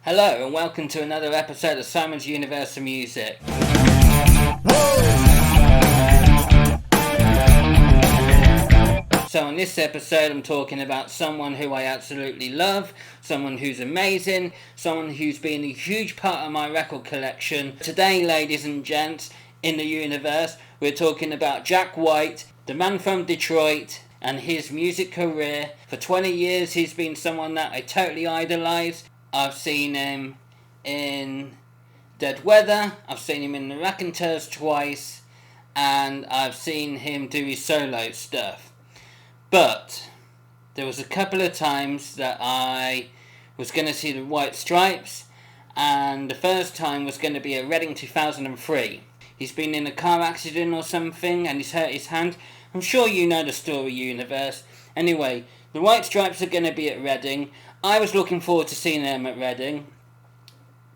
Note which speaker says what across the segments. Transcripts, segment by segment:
Speaker 1: Hello and welcome to another episode of Simon's Universe of Music. So in this episode I'm talking about someone who I absolutely love, someone who's amazing, someone who's been a huge part of my record collection. Today, ladies and gents, in the universe, we're talking about Jack White, the man from Detroit, and his music career. For 20 years he's been someone that I totally idolise. I've seen him in Dead Weather, I've seen him in the Raconteurs twice, and I've seen him do his solo stuff. But there was a couple of times that I was going to see the White Stripes, and the first time was going to be at Reading 2003. He's been in a car accident or something and he's hurt his hand. I'm sure you know the story, universe. Anyway, the White Stripes are going to be at Reading. I was looking forward to seeing them at Reading.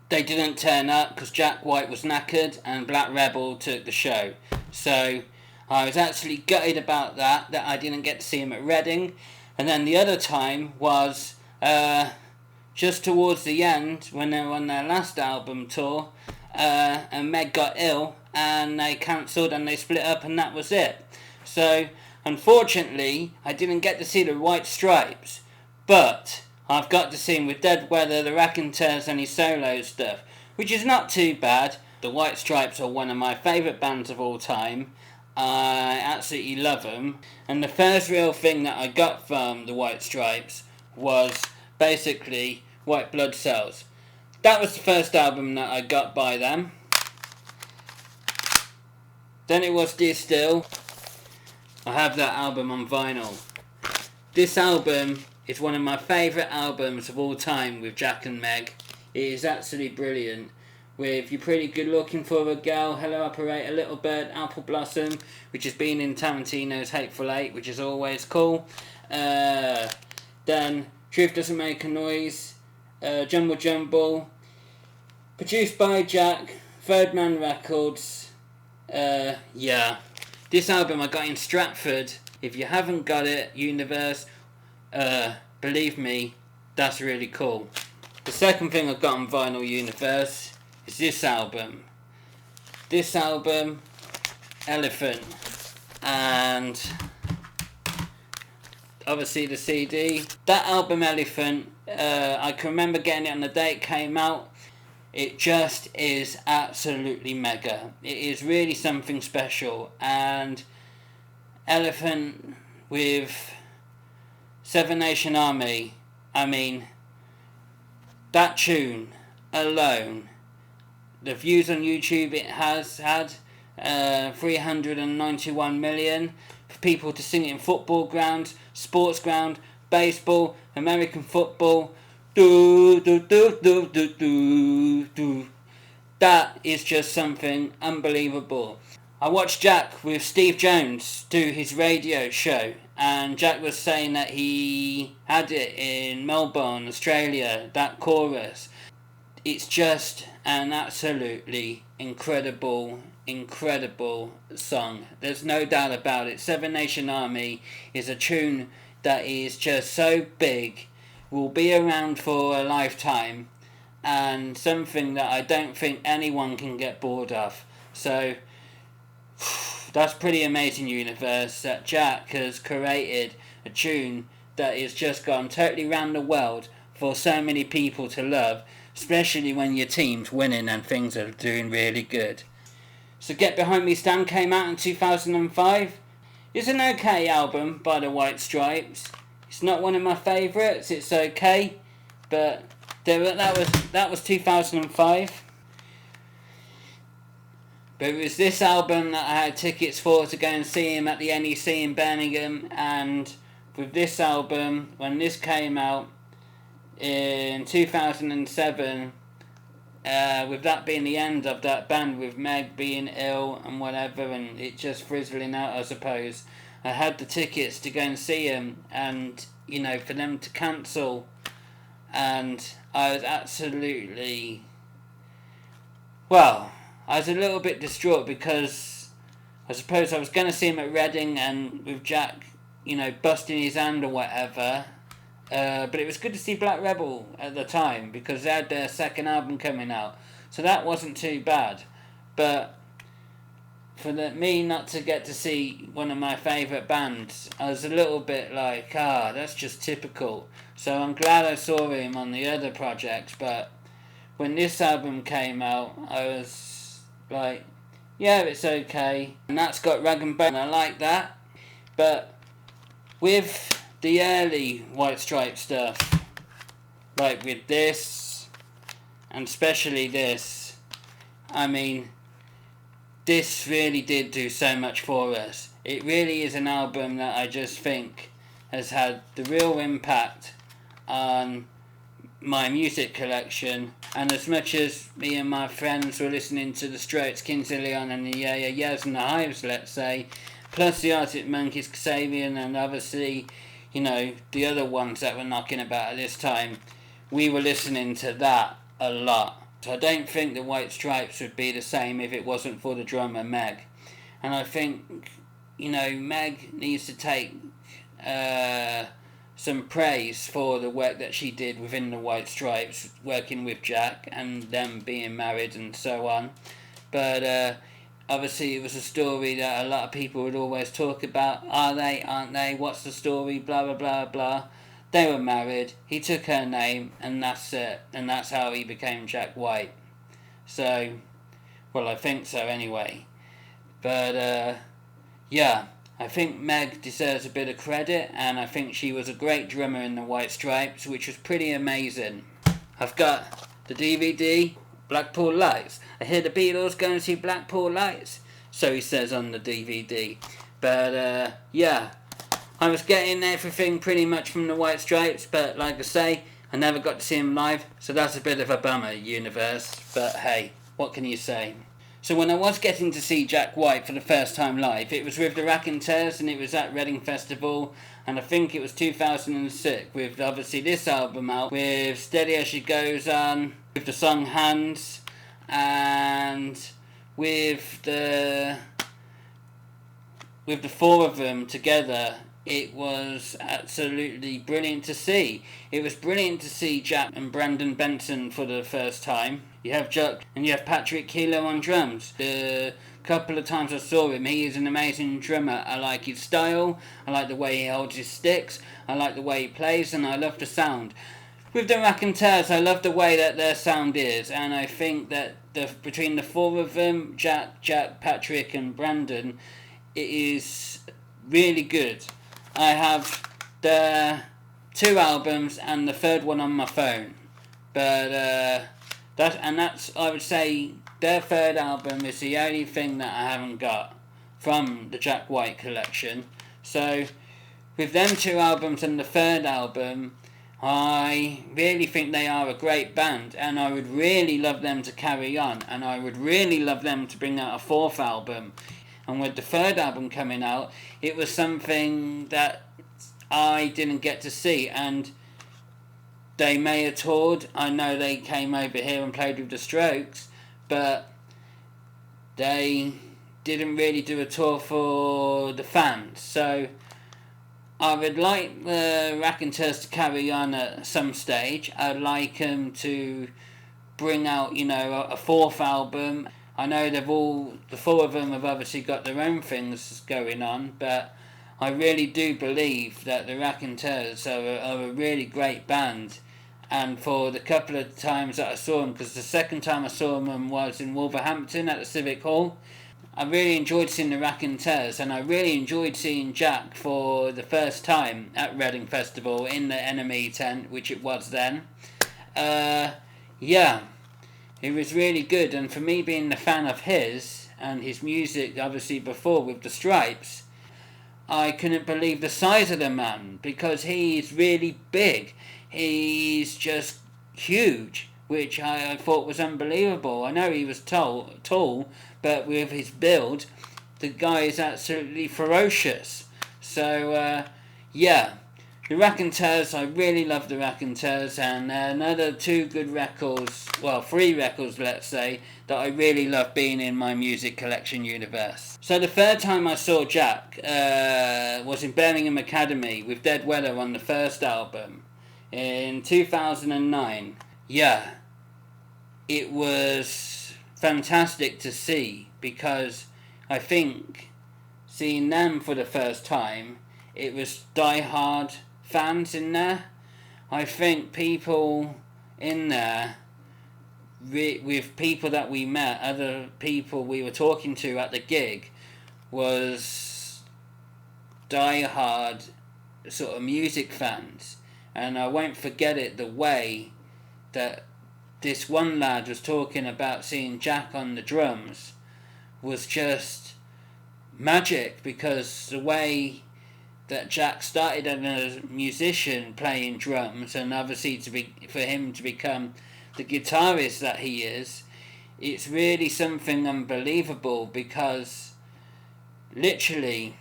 Speaker 1: They didn't turn up because Jack White was knackered and Black Rebel took the show. So I was actually gutted about that I didn't get to see him at Reading. And then the other time was just towards the end when they were on their last album tour, and Meg got ill and they cancelled and they split up and that was it. So unfortunately I didn't get to see the White Stripes, but I've got to see him with Dead Weather, the Raconteurs and his solo stuff, which is not too bad. The White Stripes are one of my favourite bands of all time. I absolutely love them. And the first real thing that I got from the White Stripes was basically White Blood Cells. That was the first album that I got by them. Then it was Dear Still. I have that album on vinyl. This album is one of my favourite albums of all time with Jack and Meg. It is absolutely brilliant. With You're Pretty Good Looking for a Girl, Hello Operator, Little Bird, Apple Blossom, which has been in Tarantino's Hateful Eight, which is always cool. Then Truth Doesn't Make a Noise, Jumble Jumble, produced by Jack, Third Man Records. This album I got in Stratford. If you haven't got it, universe, believe me, that's really cool. The second thing I got on vinyl, universe, is this album. This album, Elephant, and obviously the CD. That album, Elephant, I can remember getting it on the day it came out. It just is absolutely mega. It is really something special. And Elephant with Seven Nation Army, I mean, that tune alone, the views on YouTube it has had, 391 million, for people to sing it in football grounds, sports ground, baseball, American football. Do, do, do, do, do, do, do. That is just something unbelievable. I watched Jack with Steve Jones do his radio show, and Jack was saying that he had it in Melbourne, Australia, that chorus. It's just an absolutely incredible song. There's no doubt about it. Seven Nation Army is a tune that is just so big, will be around for a lifetime, and something that I don't think anyone can get bored of. So that's pretty amazing, universe, that Jack has created a tune that is just gone totally round the world for so many people to love, especially when your team's winning and things are doing really good. So Get Behind Me Stan came out in 2005. It's an okay album by the White Stripes. It's not one of my favourites, it's okay, but that was 2005. But it was this album that I had tickets for to go and see him at the NEC in Birmingham, and with this album, when this came out in 2007, with that being the end of that band, with Meg being ill and whatever, and it just frizzling out, I suppose, I had the tickets to go and see him, and, you know, for them to cancel, and I was absolutely, well, I was a little bit distraught because I suppose I was going to see him at Reading, and with Jack, you know, busting his hand or whatever, But it was good to see Black Rebel at the time because they had their second album coming out, so that wasn't too bad. But for me not to get to see one of my favourite bands, I was a little bit like, that's just typical. So I'm glad I saw him on the other projects, but when this album came out, I was like, yeah, it's okay. And that's got Rag and Bone, I like that. But with the early White Stripe stuff, like with this, and especially this, I mean, this really did do so much for us. It really is an album that I just think has had the real impact on my music collection. And as much as me and my friends were listening to the Strokes, Kings of Leon and the Yeah Yeah Yeahs and the Hives, let's say, plus the Arctic Monkeys, Kasabian, and obviously, the other ones that were knocking about at this time, we were listening to that a lot. So I don't think the White Stripes would be the same if it wasn't for the drummer Meg. And I think, Meg needs to take some praise for the work that she did within the White Stripes, working with Jack and them being married and so on. But obviously it was a story that a lot of people would always talk about. Are they, aren't they, what's the story, blah blah blah blah. They were married, he took her name, and that's it. And that's how he became Jack White. So, well, I think so anyway. But, yeah, I think Meg deserves a bit of credit, and I think she was a great drummer in the White Stripes, which was pretty amazing. I've got the DVD, Blackpool Lights. I hear the Beatles going to see Blackpool Lights, so he says on the DVD. But, yeah, I was getting everything pretty much from the White Stripes, but like I say, I never got to see him live, so that's a bit of a bummer, universe. But hey, what can you say? So when I was getting to see Jack White for the first time live, it was with the Raconteurs, and it was at Reading Festival, and I think it was 2006, with obviously this album out, with Steady As She Goes On, with the song Hands, and with the four of them together. It was absolutely brilliant to see. It was brilliant to see Jack and Brandon Benson for the first time. You have Jack and you have Patrick Kilo on drums. The couple of times I saw him, he is an amazing drummer. I like his style, I like the way he holds his sticks, I like the way he plays, and I love the sound. With the Raconteurs, I love the way that their sound is, and I think that between the four of them, Jack, Patrick and Brandon, it is really good. I have the 2 albums and the third one on my phone, but that's I would say their third album is the only thing that I haven't got from the Jack White collection. So with them 2 albums and the third album, I really think they are a great band, and I would really love them to carry on, and I would really love them to bring out a 4th album. And with the third album coming out, it was something that I didn't get to see. And they may have toured. I know they came over here and played with the Strokes, but they didn't really do a tour for the fans. So I would like the Raconteurs to carry on at some stage. I'd like them to bring out, a 4th album. I know the 4 of them have obviously got their own things going on, but I really do believe that the Raconteurs are a really great band. And for the couple of times that I saw them, because the second time I saw them was in Wolverhampton at the Civic Hall, I really enjoyed seeing the Raconteurs, and I really enjoyed seeing Jack for the first time at Reading Festival in the Enemy tent, which it was then. Yeah. It was really good, and for me being a fan of his, and his music obviously before with the Stripes, I couldn't believe the size of the man, because he's really big. He's just huge, which I thought was unbelievable. I know he was tall, but with his build, the guy is absolutely ferocious. So, yeah. The Raconteurs, I really love the Raconteurs, and another 2 good records, well 3 records let's say, that I really love being in my music collection universe. So the third time I saw Jack was in Birmingham Academy with Dead Weather on the first album, in 2009. Yeah, it was fantastic to see, because I think seeing them for the first time, it was die-hard fans in there. I think people in there, with people that we met, other people we were talking to at the gig, was die-hard sort of music fans. And I won't forget it, the way that this one lad was talking about seeing Jack on the drums was just magic, because the way that Jack started as a musician playing drums, and obviously for him to become the guitarist that he is, it's really something unbelievable, because literally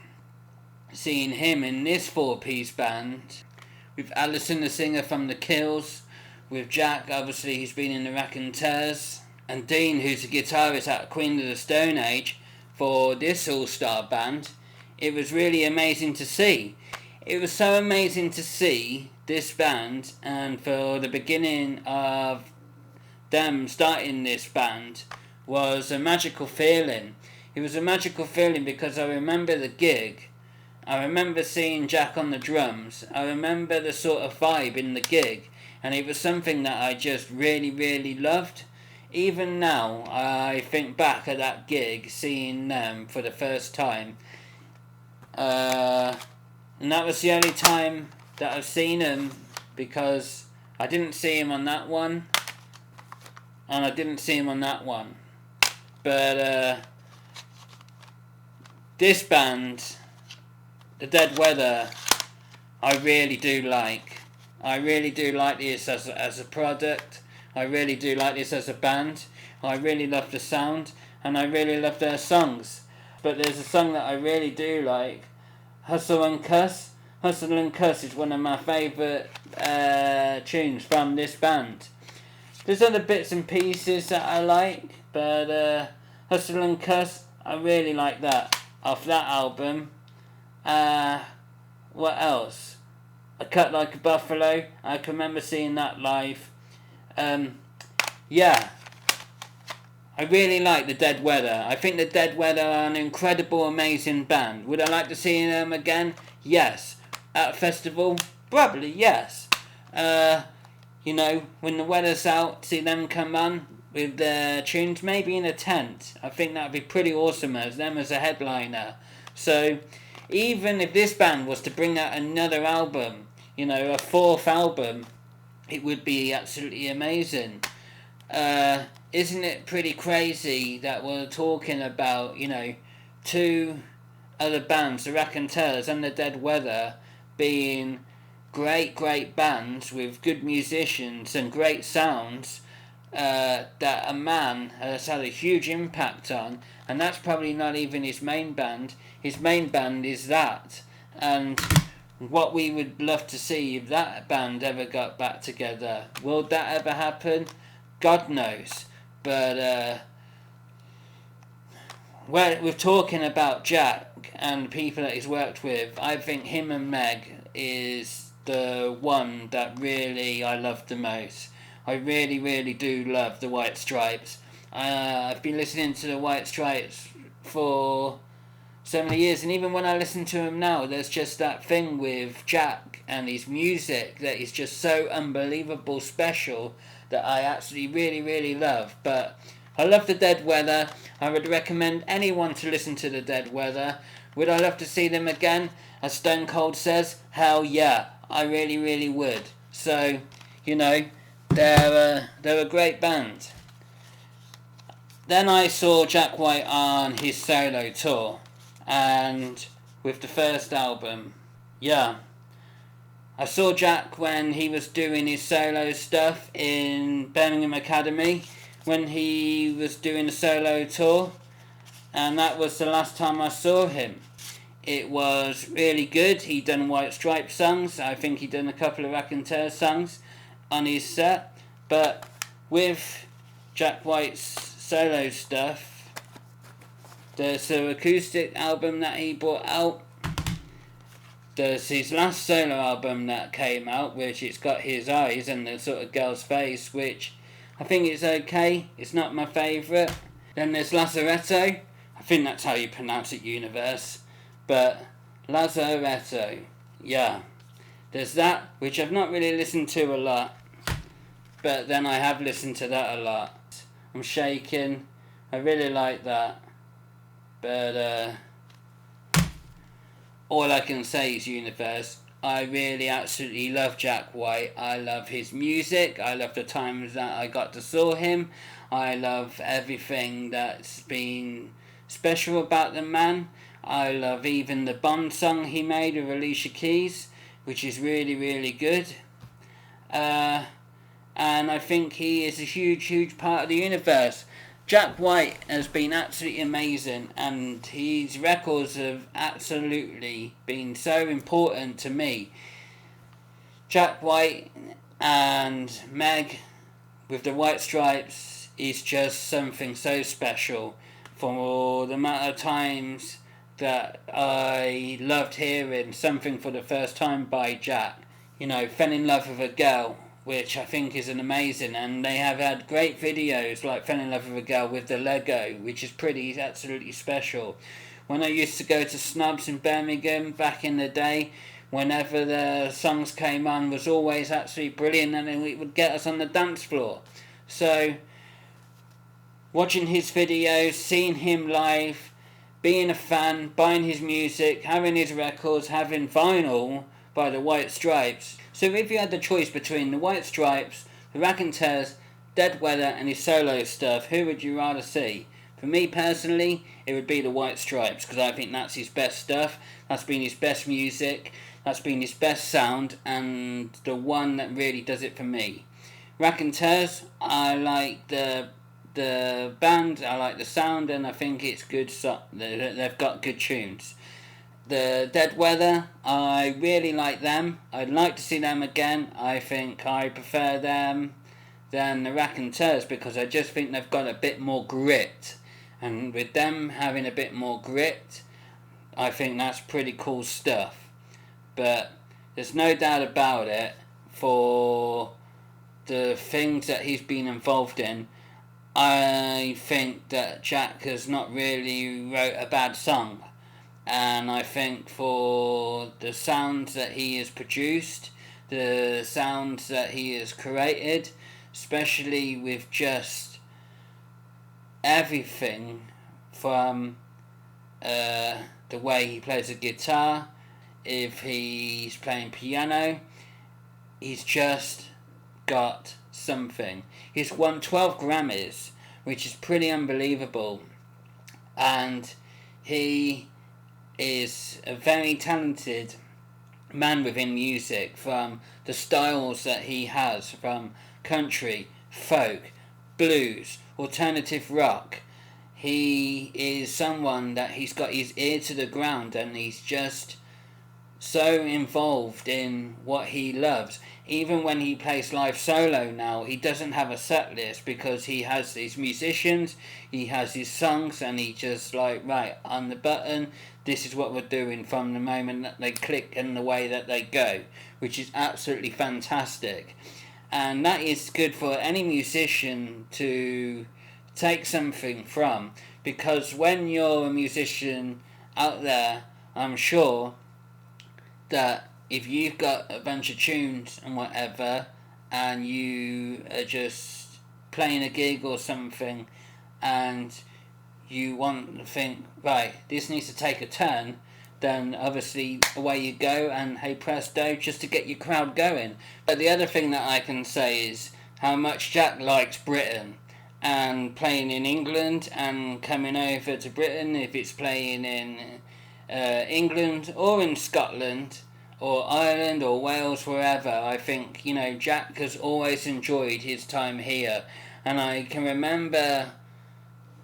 Speaker 1: seeing him in this four-piece band with Alison, the singer from The Kills, with Jack, obviously he's been in the Raconteurs, and Dean, who's a guitarist at Queen of the Stone Age, for this all-star band, it was really amazing to see. It was so amazing to see this band, and for the beginning of them starting this band was a magical feeling. It was a magical feeling because I remember the gig. I remember seeing Jack on the drums. I remember the sort of vibe in the gig, and it was something that I just really, really loved. Even now, I think back at that gig, seeing them for the first time, and that was the only time that I've seen him, because I didn't see him on that one, and I didn't see him on that one. But this band, The Dead Weather, I really do like. I really do like this as a product. I really do like this as a band. I really love the sound, and I really love their songs. But there's a song that I really do like, Hustle and Cuss. Hustle and Cuss is one of my favourite tunes from this band. There's other bits and pieces that I like, but Hustle and Cuss, I really like that, off that album. What else? A Cut Like a Buffalo, I can remember seeing that live. Yeah, I really like The Dead Weather. I think The Dead Weather are an incredible, amazing band. Would I like to see them again? Yes. At a festival? Probably yes. You know, when the weather's out, see them come on with their tunes, maybe in a tent. I think that would be pretty awesome as them as a headliner. So, even if this band was to bring out another album, you know, a fourth album, it would be absolutely amazing. Isn't it pretty crazy that we're talking about, you know, two other bands, the Raconteurs and the Dead Weather, being great bands with good musicians and great sounds, that a man has had a huge impact on, and that's probably not even his main band. His main band is that, and what we would love to see if that band ever got back together. Will that ever happen? God knows. But we're talking about Jack and people that he's worked with. I think him and Meg is the one that really I love the most. I really do love the White Stripes. I've been listening to the White Stripes for so many years, and even when I listen to him now, there's just that thing with Jack and his music that is just so unbelievable special that I actually really love. But I love the Dead Weather. I would recommend anyone to listen to the Dead Weather. Would I love to see them again? As Stone Cold says, hell yeah, I really would. So, you know, they're a great band. Then I saw Jack White on his solo tour, and with the first album, yeah, I saw Jack when he was doing his solo stuff in Birmingham Academy, when he was doing a solo tour, and that was the last time I saw him. It was really good. He done White Stripe songs. I think he done a couple of Raconteurs songs on his set, but with Jack White's solo stuff, there's an acoustic album that he brought out. There's his last solo album that came out, which it's got his eyes and the sort of girl's face, which I think is okay. It's not my favourite. Then there's Lazaretto. I think that's how you pronounce it, Universe. But Lazaretto, yeah. There's that, which I've not really listened to a lot. But then I have listened to that a lot. I'm Shaking. I really like that. But all I can say is, Universe, I really absolutely love Jack White. I love his music. I love the times that I got to saw him. I love everything that's been special about the man. I love even the Bond song he made with Alicia Keys, which is really, really good. And I think he is a huge, huge part of the universe. Jack White has been absolutely amazing, and his records have absolutely been so important to me. Jack White and Meg with the White Stripes is just something so special. For the amount of times that I loved hearing something for the first time by Jack, Fell in Love with a Girl, which I think is an amazing, and they have had great videos like Fell in Love with a Girl with the Lego, which is pretty absolutely special. When I used to go to Snubs in Birmingham back in the day, whenever the songs came on, was always absolutely brilliant, and it would get us on the dance floor. So watching his videos, seeing him live, being a fan, buying his music, having his records, having vinyl by the White Stripes. So if you had the choice between the White Stripes, the Raconteurs, Dead Weather and his solo stuff, who would you rather see? For me personally, it would be the White Stripes, because I think that's his best stuff, that's been his best music, that's been his best sound, and the one that really does it for me. Raconteurs, I like the band, I like the sound, and I think it's good. They've got good tunes. The Dead Weather, I really like them. I'd like to see them again. I think I prefer them than the Raconteurs, because I just think they've got a bit more grit. And with them having a bit more grit, I think that's pretty cool stuff. But there's no doubt about it, for the things that he's been involved in, I think that Jack has not really wrote a bad song. And I think for the sounds that he has produced, the sounds that he has created, especially with just everything from the way he plays the guitar, if he's playing piano, he's just got something. He's won 12 Grammys, which is pretty unbelievable, and he is a very talented man within music, from the styles that he has, from country, folk, blues, alternative rock. He is someone that he's got his ear to the ground, and he's just so involved in what he loves. Even when he plays live solo now, he doesn't have a set list, because he has these musicians, he has his songs, and he just right, on the button, this is what we're doing from the moment that they click and the way that they go, which is absolutely fantastic. And that is good for any musician to take something from, because when you're a musician out there, I'm sure that if you've got a bunch of tunes and whatever, and you are just playing a gig or something, and you want to think, right, this needs to take a turn, then obviously away you go, and hey presto, just to get your crowd going. But the other thing that I can say is how much Jack likes Britain, and playing in England and coming over to Britain, if it's playing in England or in Scotland or Ireland or Wales, wherever. I think, Jack has always enjoyed his time here. And I can remember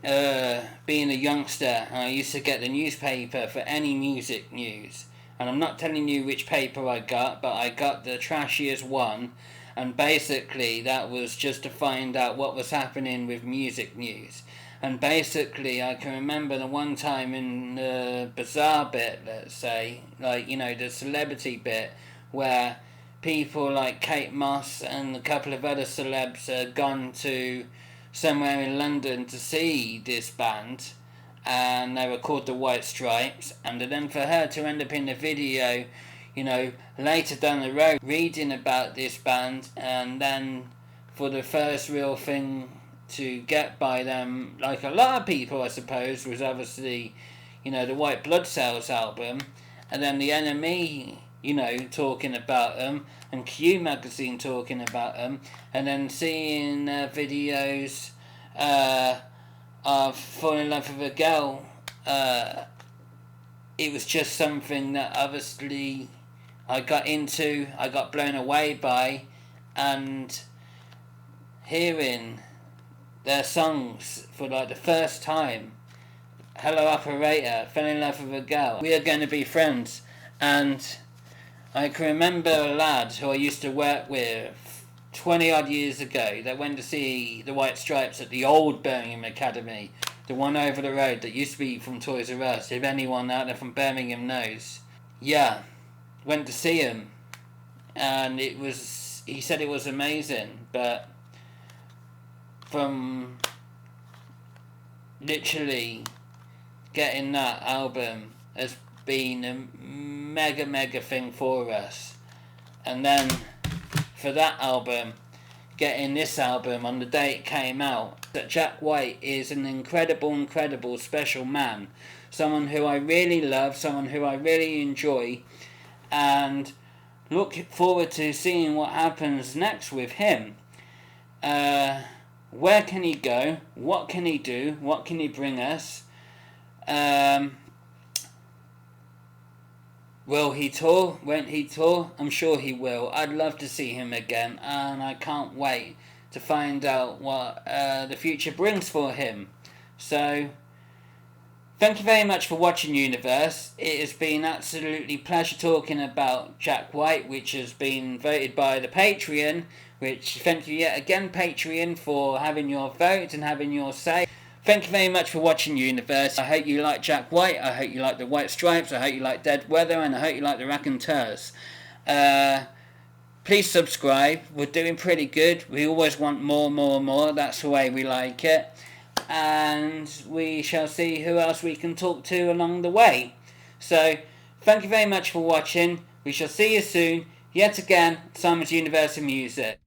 Speaker 1: being a youngster, and I used to get the newspaper for any music news. And I'm not telling you which paper I got, but I got the trashiest one. And basically that was just to find out what was happening with music news. And basically, I can remember the one time in the bazaar bit, let's say, like, you know, the celebrity bit, where people like Kate Moss and a couple of other celebs had gone to somewhere in London to see this band, and they were called the White Stripes, and then for her to end up in the video, you know, later down the road, reading about this band, and then for the first real thing to get by them, like a lot of people I suppose, was obviously, you know, the White Blood Cells album, and then the NME, you know, talking about them, and Q Magazine talking about them, and then seeing videos of Fall in Love with a Girl. It was just something that obviously I got into, I got blown away by, and hearing their songs for like the first time. Hello Operator, Fell in Love with a Girl, We Are Gonna Be Friends. And I can remember a lad who I used to work with 20 odd years ago that went to see the White Stripes at the old Birmingham Academy, the one over the road that used to be from Toys R Us, if anyone out there from Birmingham knows. Yeah, went to see him, and he said it was amazing, but from literally getting that album has been a mega thing for us. And then for that album, getting this album on the day it came out, that Jack White is an incredible special man, someone who I really love, someone who I really enjoy, and look forward to seeing what happens next with him. Where can he go? What can he do? What can he bring us? Will he tour? Won't he tour? I'm sure he will. I'd love to see him again, and I can't wait to find out what the future brings for him. So, thank you very much for watching, Universe. It has been absolutely pleasure talking about Jack White, which has been voted by the Patreon, which thank you yet again, Patreon, for having your vote and having your say. Thank you very much for watching, Universe. I hope you like Jack White, I hope you like the White Stripes, I hope you like Dead Weather, and I hope you like the Raconteurs. Please subscribe. We're doing pretty good. We always want more. That's the way we like it. And we shall see who else we can talk to along the way. So, thank you very much for watching. We shall see you soon. Yet again, Simon's Universe of Music.